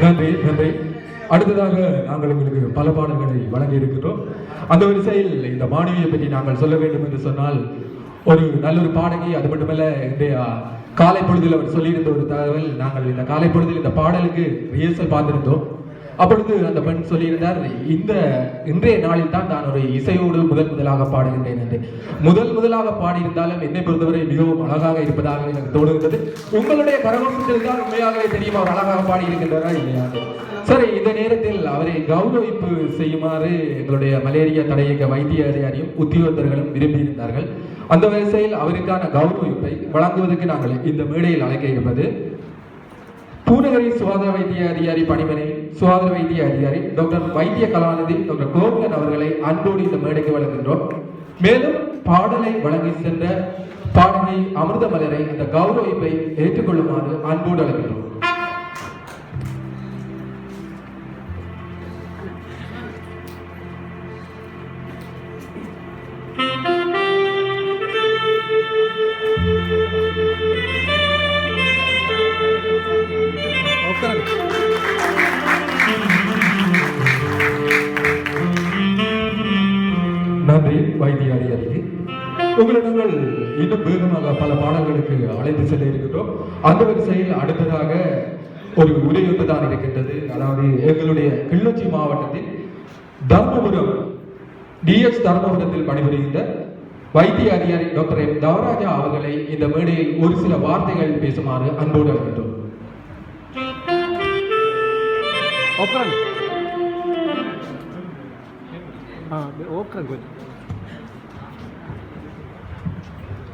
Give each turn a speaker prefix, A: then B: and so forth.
A: நன்றி நன்றி. அடுத்ததாக நாங்கள் உங்களுக்கு பல பாடல்களை வழங்கி இருக்கிறோம். அந்த வரிசையில் இந்த மாணவியை பற்றி நாங்கள் சொல்ல வேண்டும் என்று சொன்னால், ஒரு நல்ல ஒரு பாடகி. அது மட்டுமல்ல, இன்றைய காலை பொழுதில் அவர் சொல்லியிருந்த ஒரு தகவல், நாங்கள் இந்த காலை பொழுதில் இந்த பாடலுக்கு ரிஹர்சல் பார்த்திருந்தோம். அப்பொழுது அந்த பெண் சொல்லியிருந்தார், இன்றைய நாளில் தான் நான் ஒரு இசையோடு முதலாக பாடுகின்றேன் என்று. முதலாக பாடியிருந்தாலும் என்னை பொறுத்தவரை மிகவும் அழகாக இருப்பதாக எனக்கு தோணுகின்றது. உங்களுடைய கரகோஷத்தில் தான் உண்மையாகவே தெரியும் அவர் அழகாக பாடியிருக்கின்றாரா இல்லையா. சரி, இந்த நேரத்தில் அவரை கௌரவிப்பு செய்யுமாறு எங்களுடைய மலேரியா தடையக வைத்திய அதிகாரியும் உத்தியோகத்தர்களும் விரும்பியிருந்தார்கள். அந்த வரிசையில் அவருக்கான கௌரவிப்பை வழங்குவதற்கு நாங்கள் இந்த மேடையில் அழைக்க இருப்பது பூநகரி சுகாதார வைத்திய அதிகாரி பணிமனை சுகாதார வைத்திய அதிகாரி டாக்டர் வைத்திய கலாநிதி டாக்டர் கோகுலன் அவர்களை அன்போடு இந்த மேடைக்கு வழங்குகின்றோம். மேலும் பாடலை வழங்கி சென்ற பாடகி அமிர்த மலரை இந்த கௌரவிப்பை ஏற்றுக்கொள்ளுமாறு அன்போடு அழைக்கின்றோம். நன்றி வைத்திய அதிகாரிக்கு. உங்களிடங்கள் இன்னும் வேகமாக பல பாடல்களுக்கு அழைத்து செல்ல இருக்கிறோம். அந்த வரிசையில் அடுத்ததாக ஒரு உரையொன்று தான் இருக்கின்றது. அதாவது எங்களுடைய கிளிநொச்சி மாவட்டத்தில் தர்மபுரம் டிஎஸ் தர்மபுரத்தில் பணிபுரிகின்ற வைத்திய அதிகாரி டாக்டர் எம் தவராஜா அவர்களை இந்த மேடையில் ஒரு சில வார்த்தைகள் பேசுமாறு அன்போடு அழைக்கின்றோம்.
B: ஓகே